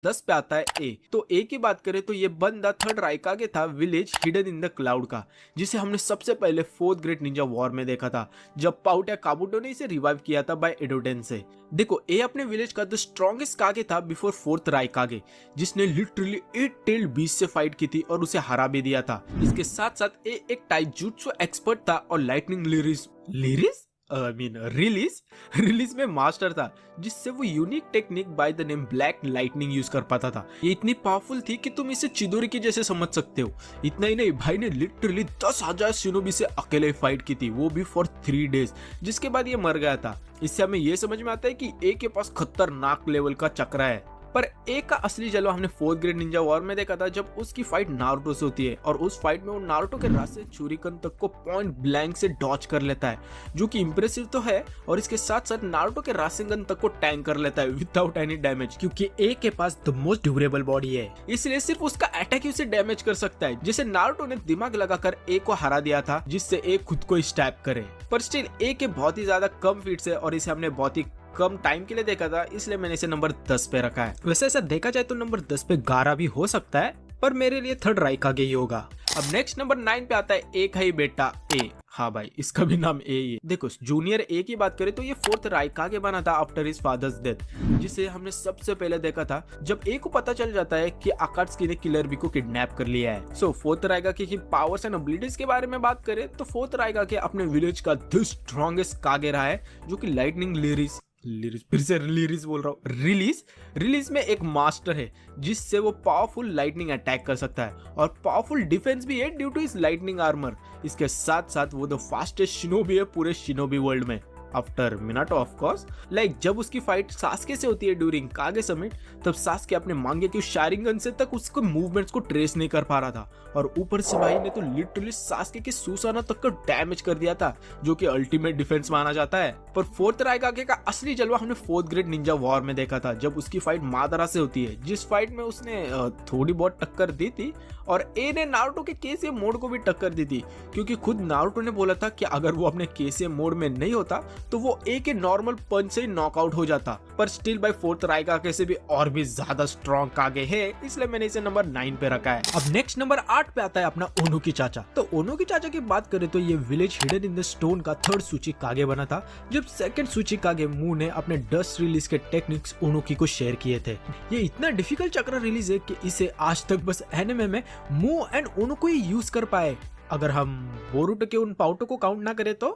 10 पे आता है ए। तो ए की बात करें तो ये बंदा थर्ड राइकागे था, village hidden in the cloud का, जिसे हमने सबसे पहले फोर्थ ग्रेट निंजा वॉर में देखा था, जब पाउट या काबुटो ने इसे रिवाइव किया था बाय एडोडेन से। देखो, ए अपने विलेज का द स्ट्रॉन्गेस्ट कागे था बिफोर फोर्थ राइकागे, जिसने लिटरली 8 टेल्ड बीस्ट से फाइट की थी और उसे हरा भी दिया था। इसके साथ साथ ए एक टाइजुत्सु एक्सपर्ट था और लाइटनिंग लिरिस रिलीज में मास्टर था, जिससे वो unique technique by the name black lightning use कर पाता था। ये इतनी पावरफुल थी कि तुम इसे चिदोरी के जैसे समझ सकते हो। इतना ही नहीं, भाई ने लिटरली 10,000 शिनोबी से अकेले फाइट की थी, वो भी फॉर 3 डेज, जिसके बाद ये मर गया था। इससे हमें ये समझ में आता है कि ए के पास खतरनाक लेवल का चक्रा है। पर ए का असली जलवा हमने फोर्थ ग्रेड निंजा वॉर में देखा था, जब उसकी फाइट नारुतो से होती है और उस फाइट में वो नारुतो के रास्ते छुरिकन तक को पॉइंट ब्लैंक से डॉच कर लेता है, जो कि इंप्रेसिव तो है, और इसके साथ साथ नारुतो के रासेंगन तक को टैंक कर लेता है विदाउट एनी डैमेज, क्योंकि ए के पास द मोस्ट ड्यूरेबल बॉडी है, इसलिए सिर्फ उसका अटैक ही उसे डैमेज कर सकता है। जैसे नारुतो ने दिमाग लगाकर ए को हरा दिया था, जिससे ए खुद को स्टैब करे। पर स्टिल ए के बहुत ही ज्यादा कम फीट्स है और इसे हमने बहुत ही कम टाइम के लिए देखा था, इसलिए मैंने इसे नंबर 10 पे रखा है। वैसे ऐसा देखा जाए तो नंबर 10 पे गारा भी हो सकता है, पर मेरे लिए थर्ड राइकागे ही होगा। अब नेक्स्ट नंबर 9 पे आता है एक है बेटा ए। हाँ भाई, इसका भी नाम ए ही है। देखो, जूनियर ए की बात करें तो ये फोर्थ राइकागे बना था आफ्टर हिज फादर्स डेथ, जिसे हमने सबसे पहले देखा था जब ए को पता चल जाता है कि अकात्सुकी ने किलर बी को किडनैप कर लिया है। सो फोर्थ राइकागे की पावर्स एंड एबिलिटीज के बारे में बात करें तो फोर्थ राइकागे अपने विलेज का द स्ट्रॉन्गेस्ट कागे रहा है, जो कि लाइटनिंग रिलीज में एक मास्टर है, जिससे वो पावरफुल लाइटनिंग अटैक कर सकता है और पावरफुल डिफेंस भी है ड्यू टू इस लाइटनिंग आर्मर। इसके साथ साथ वो द फास्टेस्ट शिनोबी है पूरे शिनोबी वर्ल्ड में after Minato of course. Like जब उसकी फाइट सास्के से होती है ड्यूरिंग कागे समिट, तब सास्के अपने मांगे की शारिंगन से तक उसके मूवमेंट्स को ट्रेस नहीं कर पा रहा था, और ऊपर से भाई ने तो लिटरली सास्के के सुसाना तक का डैमेज कर दिया था, जो कि अल्टीमेट डिफेंस माना जाता है। पर फोर्थ राइकागे का असली जलवा हमने फोर्थ ग्रेड निंजा वॉर में देखा था, जब उसकी फाइट मादारा से होती है, जिस फाइट में उसने थोड़ी बहुत टक्कर दी थी, और ए ने नारुतो के केसीएम मोड को भी टक्कर दी थी, क्योंकि खुद नारुतो ने बोला था कि अगर वो अपने केसीएम मोड में नहीं होता तो वो ए के नॉर्मल पंच से नॉकआउट हो जाता। पर स्टिल बाय फोर्थ राइकागे से भी और भी ज्यादा स्ट्रॉन्ग कागे है, इसलिए मैंने इसे नंबर 9 पे रखा है। अब नेक्स्ट नंबर 8 पे आता है अपना ओनो की चाचा। तो ओनो की चाचा की बात करें तो ये village hidden in the stone का थर्ड सूची कागे बना था, जब सेकंड सूची कागे मू ने अपने डस्ट रिलीज के टेक्निक्स ओनोकी को शेयर किए थे। ये इतना डिफिकल्ट चक्र रिलीज है कि इसे आज तक बस एनिमे में मू एंड ओनोको ही यूज कर पाए, अगर हम बोरुटो के उन पाउटो को काउंट ना करें तो।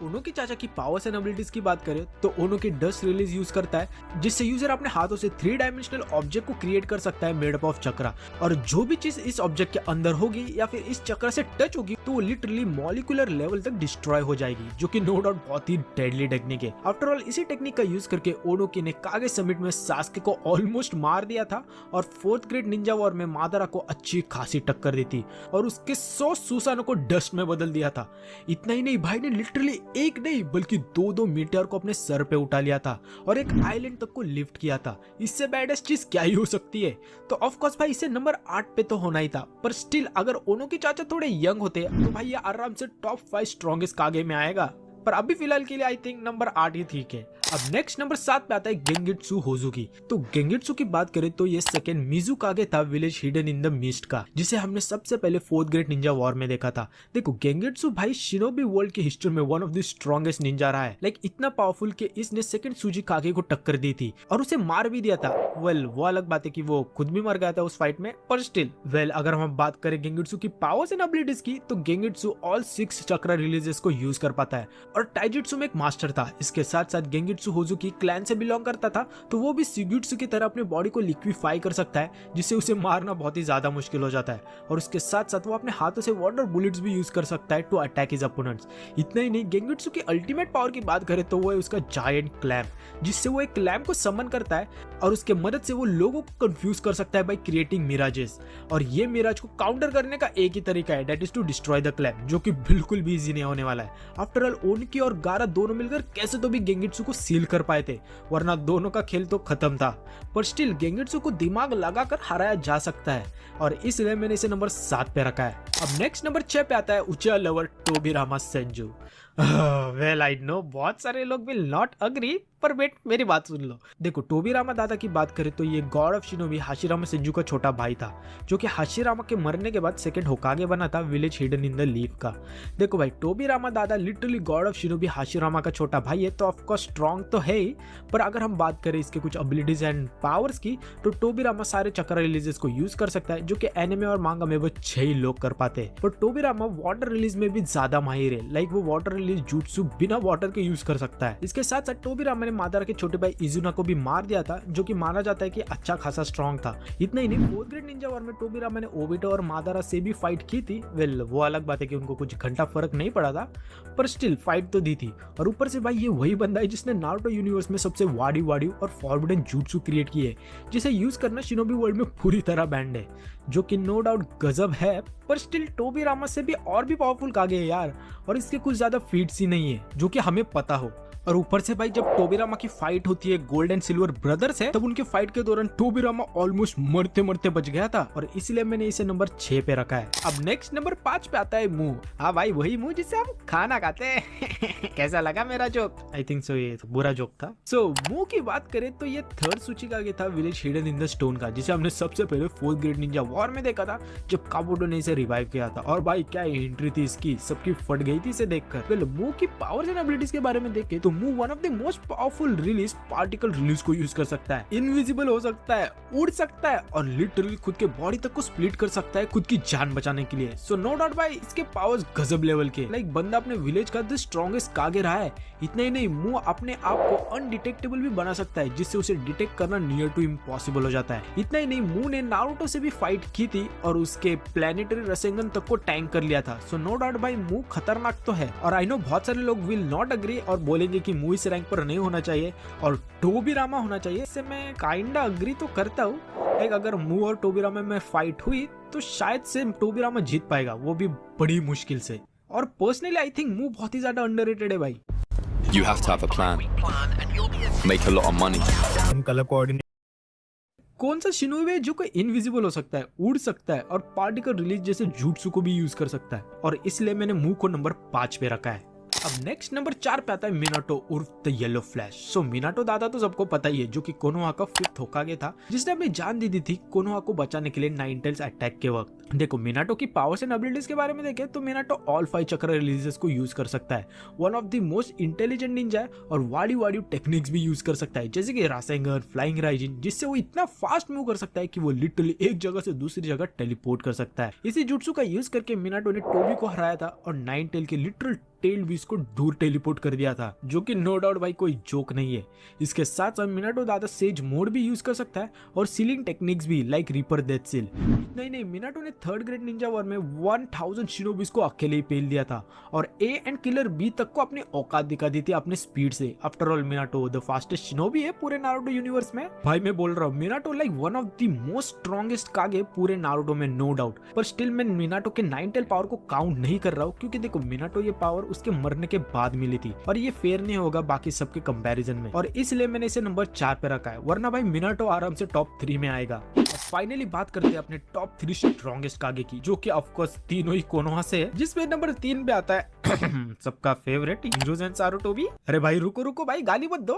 ओनो की चाचा की पावर्स एंड एबिलिटीज की बात करें तो ओनो की डस्ट रिलीज यूज करता है, जिससे यूजर अपने हाथों से 3 डायमेंशनल ऑब्जेक्ट को क्रिएट कर सकता है मेड अप ऑफ चक्रा, और जो भी चीज इस ऑब्जेक्ट के अंदर होगी या फिर इस चक्र से टच होगी तो वो लिटरली मॉलिक्यूलर लेवल तक डिस्ट्रॉय हो जाएगी, जो कि नो डाउट बहुत ही डेडली टेक्निक है। आफ्टर ऑल इसी टेक्निक का यूज करके ओनोकी ने कागे समिट में सास्के को ऑलमोस्ट मार दिया था, और फोर्थ ग्रेड निंजा वॉर में मादारा को अच्छी खासी टक्कर दी थी, और उसके 100 सुसानो को डस्ट में बदल दिया था। इतना ही नहीं, भाई ने लिटरली एक नहीं बल्कि 2-2 मीटर को अपने सर पे उठा लिया था और एक आइलैंड तक को लिफ्ट किया था। इससे बैडेस्ट चीज क्या ही हो सकती है। तो ऑफ कोर्स भाई इसे नंबर 8 पे तो होना ही था, पर स्टिल अगर ओनो के चाचा थोड़े यंग होते तो भाई ये आराम से टॉप 5 स्ट्रॉन्गेस्ट कागे में आएगा, पर अभी फिलहाल के लिए आई थिंक नंबर 8 ही ठीक है। अब नेक्स्ट नंबर 7 पे आता है गेंगिट्सु होजुकी। तो गेंगिट्सु की बात करें तो ये सेकंड मिजु कागे था village hidden in the mist का, जिसे हमने सबसे पहले फोर्थ ग्रेड निंजा वॉर में देखा था। देखो, गेंगिट्सु भाई शिनोबी वर्ल्ड की हिस्ट्री में one of the strongest Ninja रहा है, लाइक इतना पावरफुल कि इसने सेकंड सूजी कागे को टक्कर दी थी और उसे मार भी दिया था। वेल वो अलग बात है कि वो खुद भी मर गया था उस फाइट में, पर स्टिल वेल अगर हम बात करें गेंगिट्सु की पावर्स एंड एबिलिटीज की तो गेंगिट्सु ऑल 6 चक्रा रिलीजेस को यूज कर पाता है और टाइजुत्सु में एक मास्टर था। इसके साथ साथ गेंगिट्सु होजुकी क्लैन से बिलोंग करता था, तो वो भी शिगुत्सु की तरह अपनी बॉडी को लिक्विफाई कर सकता है, जिससे उसे मारना बहुत ही ज्यादा मुश्किल हो जाता है, और उसके साथ साथ वो अपने हाथों से वाटर बुलेट्स भी यूज कर सकता है टू अटैक हिज अपोनेंट्स। इतना ही नहीं, गेंगिट्सु की अल्टीमेट पावर की बात करें तो वो है उसका जायंट क्लैम्प, जिससे वो एक क्लैम्प को समन करता है और उसके मदद से वो लोगों को कंफ्यूज कर सकता है बाय क्रिएटिंग मिराजेस, और ये मिराज को काउंटर करने का एक ही तरीका है, that is to destroy the clamp, जो कि बिल्कुल भी इजी नहीं होने वाला है। आफ्टर ऑल ओनकी और गारा दोनों मिलकर कैसे तो भी गेंगिट्सु को सील कर पाए थे, वरना दोनों का खेल तो खत्म था, पर स्टिल गेंगिट्सु को दिमाग लगाकर हराया जा सकता है, और इसलिए मैंने इसे नंबर 7 पे रखा है। अब नेक्स्ट नंबर 6 पे आता है Uchiha lover Tobirama Senju. Well I know बहुत सारे लोग विल नॉट अग्री, पर वेट मेरी बात सुन लो। देखो टोबिरामा दादा की बात करें तो ये God of shinobi Hashirama Senju का छोटा भाई था, जो कि हाशिरामा के मरने के बाद सेकंड होकागे बना था village hidden in the leaf का। देखो भाई टोबिरामा दादा literally God of shinobi Hashirama का छोटा भाई है, तो ऑफकोर्स स्ट्रॉन्ग तो है ही, पर अगर हम बात करें इसके कुछ एबिलिटीज एंड पावर्स की तो टोबिरामा सारे चक्र रिलीजेस को यूज कर सकता है, जो कि एनिमे और मांगा में वो 6 ही लोग कर पाते हैं। पर टोबिरामा वाटर रिलीज में भी ज्यादा माहिर है, लाइक वो वाटर रिलीज जुट्सु बिना वाटर के यूज कर सकता है। इसके साथ साथ टोबिरामा ने मादारा के छोटे भाई इजुना को भी मार दिया था, जो कि माना जाता है कि अच्छा खासा स्ट्रॉन्ग था। इतना ही नहीं, 4th ग्रेड निंजा वॉर में टोबिरामा ने ओबिटो और मादारा से भी फाइट की थी। वेल वो अलग बात है कि उनको कुछ घंटा फर्क नहीं पड़ा था, पर स्टिल फाइट तो दी थी। और ऊपर से भाई ये वही बंदा है जिसने नारुतो यूनिवर्स में सबसे वाडी वाडी और फॉरबिडन जुट्सु क्रिएट की है, जिसे यूज करना शिनोबी वर्ल्ड में पूरी तरह बैंड है, जो कि नो डाउट गजब है। पर स्टिल टोबिरामा से भी और भी पावरफुल कागे है यार, और इसके कुछ ज्यादा फीट्स ही नहीं है जो कि हमें पता हो। और ऊपर से भाई जब टोबिरामा की फाइट होती है गोल्ड एंड सिल्वर ब्रदर्स है, तब उनके फाइट के दौरान टोबिरामा ऑलमोस्ट मरते मरते बच गया था, और इसलिए मैंने इसे नंबर 6 पे रखा है। अब नेक्स्ट नंबर 5 पे आता है मुंह। हाँ भाई वही मुंह जिससे हम खाना खाते हैं। कैसा लगा मेरा जोक? आई थिंक सो ये तो बुरा जोक था। सो मुंह की बात करें तो ये 3rd सूचिकागे था village hidden in the stone का, जिसे हमने सबसे पहले 4th ग्रेड निंजा वॉर में देखा था जब काबुटो ने इसे रिवाइव किया था। और भाई क्या एंट्री थी इसकी, सबकी फट गई थी इसे देखकर। मुंह की पावर्स एंड एबिलिटीज के बारे में देखे तो मुंह one of the most powerful release particle release को यूज कर सकता है, इनविजिबल हो सकता है, उड़ सकता है, और लिटरली खुद के बॉडी तक को स्प्लिट कर सकता है खुद की जान बचाने के लिए। सो नो डाउट भाई इसके पावर्स गजब लेवल के, लाइक बंदा अपने विलेज का द स्ट्रॉन्गेस्ट कागे रहा है। इतना ही नहीं, मुंह अपने आप को अनडिटेक्टेबल भी बना सकता है, जिससे उसे डिटेक्ट करना नियर टू इम्पॉसिबल हो जाता है। इतना ही नहीं, मुंह ने नारुतो से भी फाइट की थी और उसके प्लेनेटरी रसेंगन तक को टैंक कर लिया था। सो नो डाउट भाई मुंह खतरनाक तो है, और आई नो बहुत सारे लोग विल नॉट अग्री और बोलेंगे कि मुंह इस रैंक पर नहीं होना चाहिए और टोबिरामा होना चाहिए। इससे मैं काइंडा अग्री तो करता हूँ। लाइक अगर मुंह और टोबिरामा में फाइट हुई तो शायद से टोबिरामा जीत पाएगा, वो भी बड़ी मुश्किल से। और पर्सनली आई थिंक मुंह बहुत ही ज्यादा अंडररेटेड है भाई। You have to have a plan. Make a lot of money. Colour coordinate कौन सा शिनोबी है जो कोई इनविजिबल हो सकता है, उड़ सकता है और पार्टिकल रिलीज जैसे जुट्सु को भी यूज कर सकता है, और इसलिए मैंने मुंह को नंबर 5 पे रखा है। अब नेक्स्ट नंबर 4 पे आता है मिनाटो उर्फ the yellow flash. So Minato दादा तो सबको पता ही है, जो कि कोनोहा का 5th होकागे था, जिसने अपनी जान दे दी थी कोनोहा को बचाने के लिए नाइन टेल्स अटैक के वक्त। देखो मिनाटो की पावर्स एंड एबिलिटीज के बारे में देखें तो मिनाटो ऑल 5 चक्र रिलीजेस को यूज कर सकता है। One of the most intelligent Ninja है, और वाडी वाडी टेक्निक्स भी यूज कर सकता है, जैसे कि रासेंगन, फ्लाइंग राइजिन, जिससे वो इतना फास्ट मूव कर सकता है कि वो लिटरली एक जगह से दूसरी जगह टेलीपोर्ट कर सकता है। इसी जुट्सु का यूज करके मिनाटो ने टोबी को हराया था और नाइन टेल के लिटरल टेल बीस को दूर टेलीपोर्ट कर दिया था, जो कि नो डाउट भाई कोई जोक नहीं है। इसके साथ साथ मिनाटो दादा सेज मोड भी यूज कर सकता है और सीलिंग टेक्निक्स भी, लाइक रीपर डेथ सील। नहीं, मिनाटो ने 3rd ग्रेड निंजा वॉर में 1000 शिनोबीज को अकेले ही पेल दिया था, और ए एंड किलर बी तक को अपनी औकात दिखा दी थी अपने स्पीड से। After all Minato the fastest shinobi है पूरे नारुतो यूनिवर्स में। भाई मैं बोल रहा हूँ Minato like one of the most strongest Kage पूरे नारुतो में, नो डाउट। पर स्टिल मैं मिनाटो के 9 टेल पावर को काउंट नहीं कर रहा हूँ, क्योंकि देखो मिनाटो ये पावर उसके मरने के बाद मिली थी, और ये फेयर नहीं होगा बाकी सबके कंपैरिजन में, और इसलिए मैंने इसे नंबर 4 पे रखा है। वरना भाई मिनाटो आराम से टॉप 3 में आएगा। फाइनली बात करते हैं अपने टॉप 3 स्ट्रॉन्गेस्ट कागे की, जो कि ऑफ कोर्स तीनों ही कोनोहा से है, जिसमें नंबर 3 पे आता है सबका फेवरेट हिरोज़न सारुटोबी। अरे भाई रुको भाई, गाली मत दो।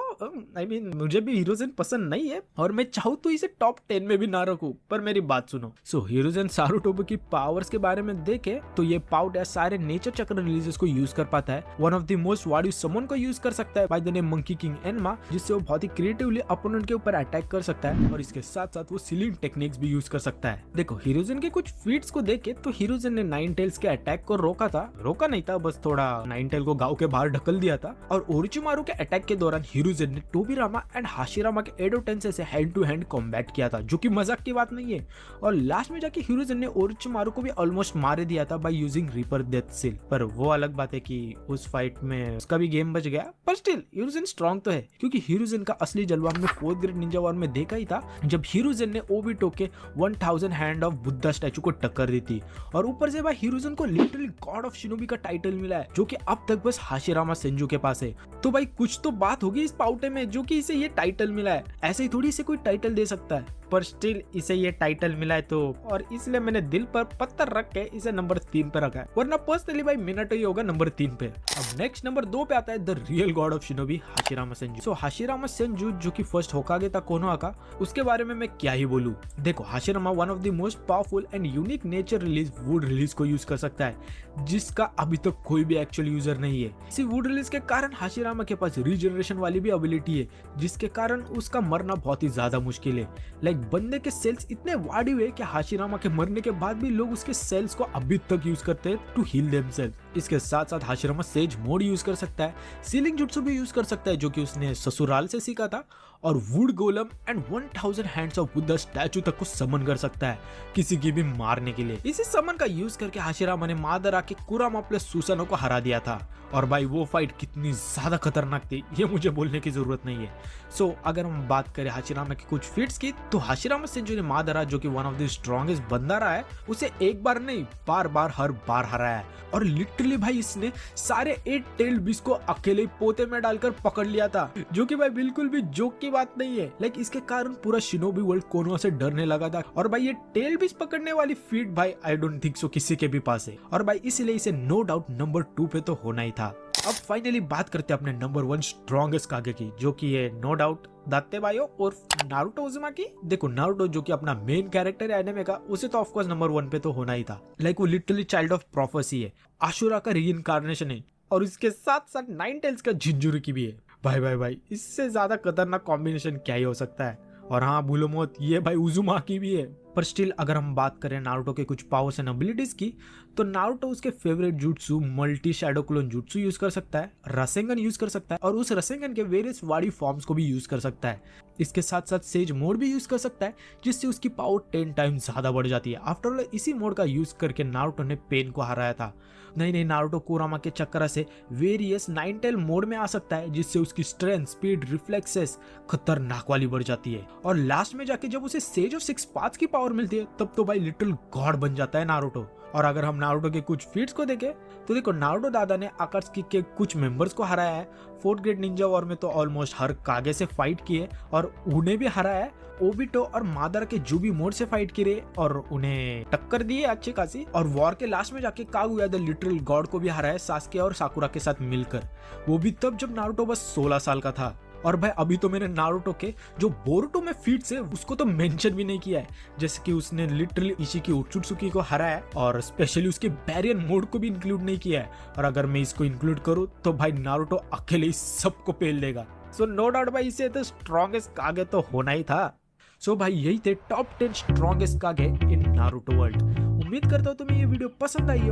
आई मीन मुझे भी हिरोज़न पसंद नहीं है, और मैं चाहूँ तो इसे टॉप 10 में भी ना रखूं, पर मेरी बात सुनो। सो हिरोज़न सारुटोबी की पावर्स के बारे में देखे तो ये पाउट या सारे नेचर चक्र रिलीजेस को यूज कर पाता है। वन ऑफ द मोस्ट वाडी समन को यूज कर सकता है by the name monkey king Enma, जिससे वो बहुत ही क्रिएटिवली अपोनेंट के ऊपर अटैक कर सकता है, और इसके साथ साथ वो सीलिंग टेक्निक्स भी यूज कर सकता है। देखो हिरोज़न के कुछ फीट्स को देखे तो हिरोज़न ने नाइन टेल्स के अटैक को रोका नहीं था, बस थोड़ा नाइन टेल को गांव के बाहर ढकल दिया था। और ओरोचिमारू के अटैक के दौरान हिरोज़न ने टोबिरामा एंड हाशिरामा के एडो टेंसेई से हैंड टू हैंड कॉम्बैट किया था, जो कि मजाक की बात नहीं है। और लास्ट में जाके हिरोज़न ने ओरोचिमारू को भी ऑलमोस्ट मार दिया था by using reaper death seal. पर वो अलग बात है कि उस फाइट में उसका भी गेम बच गया, पर स्टिल हिरोज़न स्ट्रॉन्ग तो है, क्योंकि हिरोज़न का असली जलवा हमने 4th ग्रेड निंजा वॉर में देखा ही था, जब हिरोज़न ने ओबिटो के 1000 हैंड ऑफ बुद्धा स्टैचू को टक्कर दी थी। और ऊपर से भाई हिरोज़न को लिटरली गॉड ऑफ शिनोबी का टाइटल मिला है, जो कि अब तक बस हाशिरामा सेंजू के पास है। तो भाई कुछ तो बात होगी इस पाउटे में, जो कि इसे ये टाइटल मिला है। ऐसे ही थोड़ी से कोई टाइटल दे सकता है। पर स्टिल इसे ये टाइटल मिला है तो, और इसलिए मैंने दिल पर पत्थर रख के इसे नंबर 3 पे रखा है, वरना पर्सनली भाई मिनाटो ही होगा नंबर 3 पे। अब नेक्स्ट नंबर 2 पे आता है the real God of shinobi, Hashirama Senju. So Hashirama Senju जो कि फर्स्ट होकागे था कोनोहा का, उसके बारे में मैं क्या ही बोलूं। देखो Hashirama one of the most powerful and unique nature release would release को यूज कर सकता है, जिसका अभी तक कोई भी एक्चुअल यूजर नहीं है। इसी वुड रिलीज के कारण हाशिरामा के पास रीजनरेशन वाली भी एबिलिटी है, जिसके कारण उसका मरना बहुत ही ज्यादा मुश्किल है। लाइक बंदे के सेल्स इतने वार्ड हुए कि हाशिरामा के मरने के बाद भी लोग उसके सेल्स को अभी तक यूज करते हैं टू हील देमसेल्फ। इसके साथ साथ हाशिरामा सेज मोड यूज कर सकता है, सीलिंग जुट्सु भी यूज कर सकता है जो कि उसने ससुराल से सीखा था, और wood golem and 1000 hands of Buddha statue तक को समन कर सकता है किसी की भी मारने के लिए। इसी समन का यूज करके हाशिरामा ने मादरा के कुरामा प्लस सुसानो को हरा दिया था, और भाई वो फाइट कितनी ज्यादा खतरनाक थी ये मुझे बोलने की जरूरत नहीं है। सो अगर हम बात करें हाशिरामा की कुछ फीट्स की, तो हाशिरामा सेंजू ने मादरा जो कि वन ऑफ द स्ट्रॉन्गेस्ट बंदा रहा है, उसे एक बार नहीं बार बार हर बार हराया है, और लिटरली भाई इसने सारे 8 टेल बीस्ट को अकेले पोते में डालकर पकड़ लिया था, जो कि भाई बिल्कुल भी जोक की बात नहीं है। लाइक इसके कारण पूरा शिनोबी वर्ल्ड कोनोहा से डरने लगा था, और भाई ये टेल बीस्ट पकड़ने वाली फीट भाई आई डोंट थिंक सो किसी के भी पास है, और भाई इसलिए इसे नो डाउट नंबर 2 पे तो होना ही था। अब फाइनली बात करते हैं अपने नंबर 1 स्ट्रॉन्गेस्ट कागे की, जो कि है नो डाउट दात्तेबायो और नारुतो उज़ुमाकी। देखो नारुतो जो कि अपना मेन कैरेक्टर है एनिमे का, उसे तो ऑफ कोर्स नंबर 1 पे तो होना ही था। लाइक वो लिटरली चाइल्ड ऑफ प्रोफेसी है, आशुरा का रीइंकार्नेशन है, और इसके साथ साथ 9 टेल्स का जिंजुरुकी भी है। भाई इससे ज्यादा खतरनाक कॉम्बिनेशन क्या ही हो सकता है। और हाँ भूलो मत, ये भाई उज़ुमाकी भी है। पर स्टिल अगर हम बात करें नारुतो के कुछ पावर्स एंड एबिलिटीज की, तो नारुतो उसके favourite jutsu multi shadow clone jutsu use कर सकता है, रसेंगन यूज कर सकता है, और उस रसेंगन के वेरियस वाडी फॉर्म्स को भी यूज कर सकता है। इसके साथ साथ सेज मोड भी यूज कर सकता है, जिससे उसकी पावर 10 टाइम्स ज्यादा बढ़ जाती है। आफ्टर ऑल इसी मोड का यूज करके नारुतो ने पेन को हराया था। नहीं नारुतो कुरामा के चक्कर से वेरियस 9 टेल मोड में आ सकता है, जिससे उसकी स्ट्रेंथ, स्पीड, रिफ्लेक्सेस खतरनाक वाली बढ़ जाती है, और लास्ट में जाके जब उसे सेज ऑफ 6 पाथ्स की पावर मिलती है, तब तो भाई लिटिल गॉड बन जाता है नारुतो। और अगर हम नारुतो के कुछ फीट्स को देखें, तो देखो नारुतो दादा ने आकात्सुकी के कुछ मेंबर्स को हराया है। 4th ग्रेड निंजा वॉर में तो ऑलमोस्ट हर कागे से फाइट किए और उन्हें भी हराया है। ओबिटो और मादरा के जुबी मोड से फाइट किए और उन्हें टक्कर दी है अच्छी खासी। और वॉर के लास्ट में जाके कागुया द लिटिल गॉड को भी हराया सास्के और साकुरा के साथ मिलकर, वो भी तब जब नारुतो बस 16 साल का था। और भाई अभी तो मैंने नारुतो के जो बोरुटो में फीट्स है उसको तो मेंशन भी नहीं किया है, जैसे कि उसने लिटरली इशिकी ओत्सुत्सुकी को हराया है, और स्पेशली उसके बैरियन मोड को भी इंक्लूड नहीं किया है। और अगर मैं इसको इंक्लूड करूँ तो भाई नारुतो अकेले ही सबको पेल देगा। सो नो डाउट भाई इसे तो स्ट्रॉन्गेस्ट कागे तो होना ही था। सो भाई यही थे टॉप 10 स्ट्रॉन्गेस्ट कागे इन नारुतो वर्ल्ड। उम्मीद करता हूँ तुम्हें ये वीडियो पसंद आई हो,